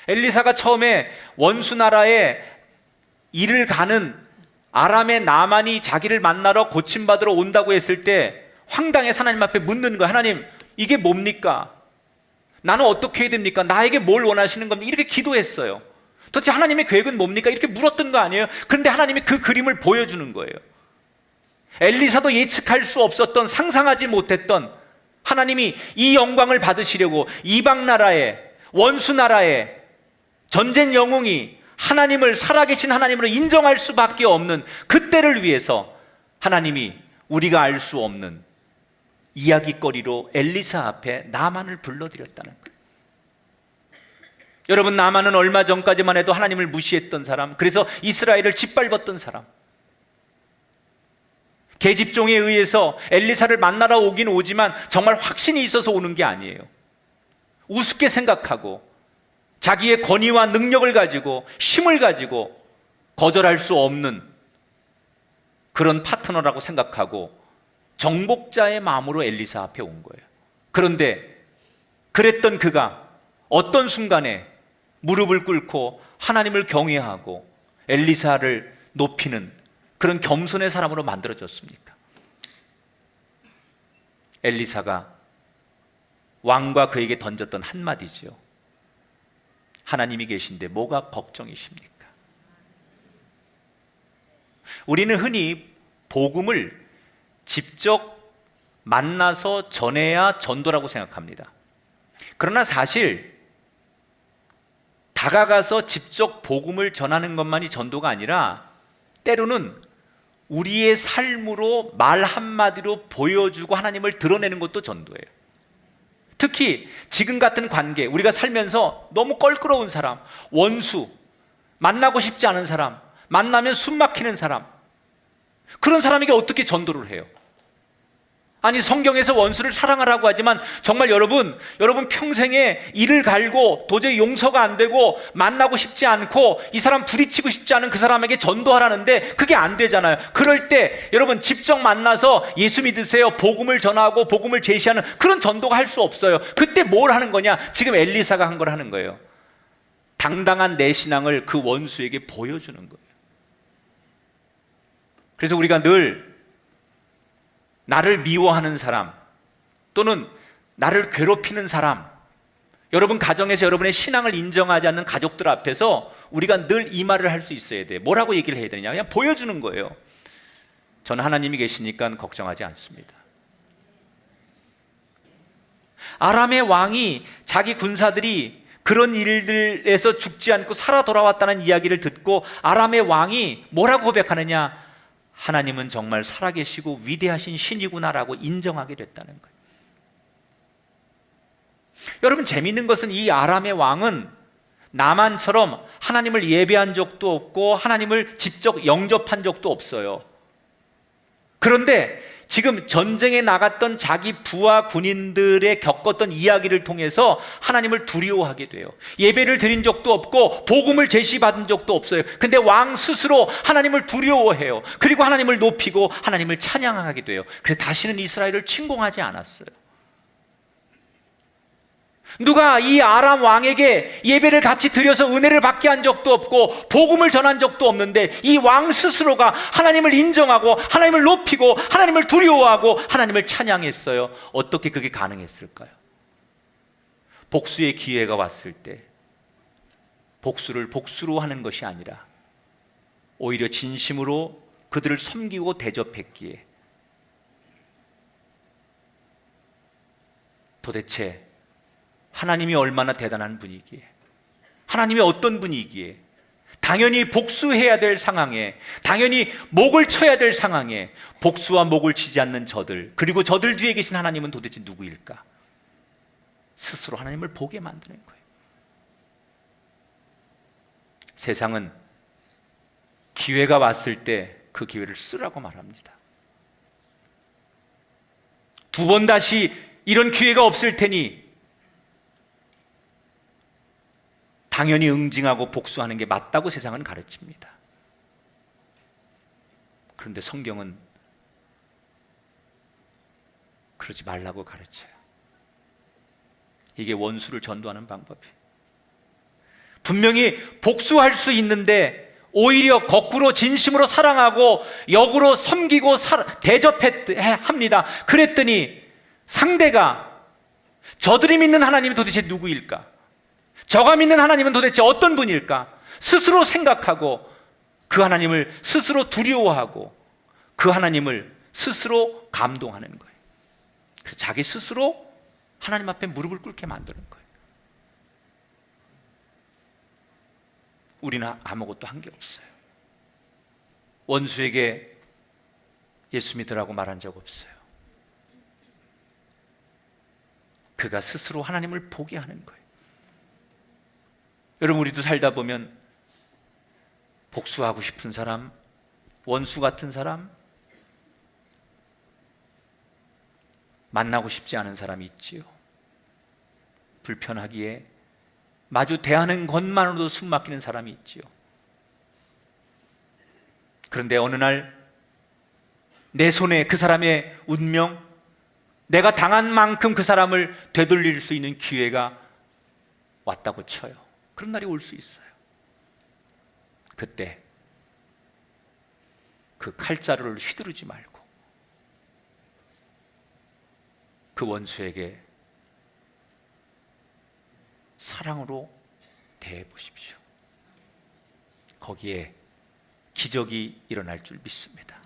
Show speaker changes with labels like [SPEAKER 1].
[SPEAKER 1] 엘리사가 처음에 원수 나라에 일을 가는 아람의 나만이 자기를 만나러 고침받으러 온다고 했을 때 황당해서 하나님 앞에 묻는 거야. 하나님, 이게 뭡니까? 나는 어떻게 해야 됩니까? 나에게 뭘 원하시는 겁니까? 이렇게 기도했어요. 도대체 하나님의 계획은 뭡니까? 이렇게 물었던 거 아니에요? 그런데 하나님이 그 그림을 보여주는 거예요. 엘리사도 예측할 수 없었던, 상상하지 못했던 하나님이 이 영광을 받으시려고 이방 나라에, 원수 나라에 전쟁 영웅이 하나님을, 살아계신 하나님으로 인정할 수밖에 없는 그때를 위해서 하나님이 우리가 알 수 없는 이야기거리로 엘리사 앞에 나만을 불러들였다는 거예요. 여러분, 나만은 얼마 전까지만 해도 하나님을 무시했던 사람, 그래서 이스라엘을 짓밟았던 사람, 계집종에 의해서 엘리사를 만나러 오긴 오지만 정말 확신이 있어서 오는 게 아니에요. 우습게 생각하고 자기의 권위와 능력을 가지고 힘을 가지고 거절할 수 없는 그런 파트너라고 생각하고 정복자의 마음으로 엘리사 앞에 온 거예요. 그런데 그랬던 그가 어떤 순간에 무릎을 꿇고 하나님을 경외하고 엘리사를 높이는 그런 겸손의 사람으로 만들어졌습니까? 엘리사가 왕과 그에게 던졌던 한마디죠. 하나님이 계신데 뭐가 걱정이십니까? 우리는 흔히 복음을 직접 만나서 전해야 전도라고 생각합니다. 그러나 사실 다가가서 직접 복음을 전하는 것만이 전도가 아니라 때로는 우리의 삶으로 말 한마디로 보여주고 하나님을 드러내는 것도 전도예요. 특히 지금 같은 관계, 우리가 살면서 너무 껄끄러운 사람, 원수, 만나고 싶지 않은 사람, 만나면 숨 막히는 사람, 그런 사람에게 어떻게 전도를 해요? 아니, 성경에서 원수를 사랑하라고 하지만 정말 여러분 평생에 이를 갈고 도저히 용서가 안 되고 만나고 싶지 않고 이 사람 부딪히고 싶지 않은 그 사람에게 전도하라는데 그게 안 되잖아요. 그럴 때 여러분 직접 만나서 예수 믿으세요, 복음을 전하고 복음을 제시하는 그런 전도가 할 수 없어요. 그때 뭘 하는 거냐? 지금 엘리사가 한 걸 하는 거예요. 당당한 내 신앙을 그 원수에게 보여주는 거예요. 그래서 우리가 늘 나를 미워하는 사람 또는 나를 괴롭히는 사람, 여러분 가정에서 여러분의 신앙을 인정하지 않는 가족들 앞에서 우리가 늘 이 말을 할 수 있어야 돼요. 뭐라고 얘기를 해야 되느냐? 그냥 보여주는 거예요. 저는 하나님이 계시니까 걱정하지 않습니다. 아람의 왕이 자기 군사들이 그런 일들에서 죽지 않고 살아 돌아왔다는 이야기를 듣고 아람의 왕이 뭐라고 고백하느냐? 하나님은 정말 살아계시고 위대하신 신이구나라고 인정하게 됐다는 거예요. 여러분, 재미있는 것은 이 아람의 왕은 나만처럼 하나님을 예배한 적도 없고 하나님을 직접 영접한 적도 없어요. 그런데 지금 전쟁에 나갔던 자기 부하 군인들의 겪었던 이야기를 통해서 하나님을 두려워하게 돼요. 예배를 드린 적도 없고 복음을 제시받은 적도 없어요. 근데 왕 스스로 하나님을 두려워해요. 그리고 하나님을 높이고 하나님을 찬양하게 돼요. 그래서 다시는 이스라엘을 침공하지 않았어요. 누가 이 아람 왕에게 예배를 같이 드려서 은혜를 받게 한 적도 없고 복음을 전한 적도 없는데 이 왕 스스로가 하나님을 인정하고 하나님을 높이고 하나님을 두려워하고 하나님을 찬양했어요. 어떻게 그게 가능했을까요? 복수의 기회가 왔을 때 복수를 복수로 하는 것이 아니라 오히려 진심으로 그들을 섬기고 대접했기에 도대체 하나님이 얼마나 대단한 분이기에, 하나님이 어떤 분이기에, 당연히 복수해야 될 상황에, 당연히 목을 쳐야 될 상황에 복수와 목을 치지 않는 저들, 그리고 저들 뒤에 계신 하나님은 도대체 누구일까? 스스로 하나님을 보게 만드는 거예요. 세상은 기회가 왔을 때 그 기회를 쓰라고 말합니다. 두 번 다시 이런 기회가 없을 테니 당연히 응징하고 복수하는 게 맞다고 세상은 가르칩니다. 그런데 성경은 그러지 말라고 가르쳐요. 이게 원수를 전도하는 방법이에요. 분명히 복수할 수 있는데 오히려 거꾸로 진심으로 사랑하고 역으로 섬기고 대접합니다. 그랬더니 상대가 저들이 믿는 하나님은 도대체 누구일까? 저가 믿는 하나님은 도대체 어떤 분일까? 스스로 생각하고 그 하나님을 스스로 두려워하고 그 하나님을 스스로 감동하는 거예요. 그래서 자기 스스로 하나님 앞에 무릎을 꿇게 만드는 거예요. 우리는 아무것도 한 게 없어요. 원수에게 예수 믿으라고 말한 적 없어요. 그가 스스로 하나님을 보게 하는 거예요. 여러분, 우리도 살다 보면 복수하고 싶은 사람, 원수 같은 사람, 만나고 싶지 않은 사람이 있지요. 불편하기에 마주 대하는 것만으로도 숨 막히는 사람이 있지요. 그런데 어느 날 내 손에 그 사람의 운명, 내가 당한 만큼 그 사람을 되돌릴 수 있는 기회가 왔다고 쳐요. 그런 날이 올 수 있어요. 그때 그 칼자루를 휘두르지 말고 그 원수에게 사랑으로 대해 보십시오. 거기에 기적이 일어날 줄 믿습니다.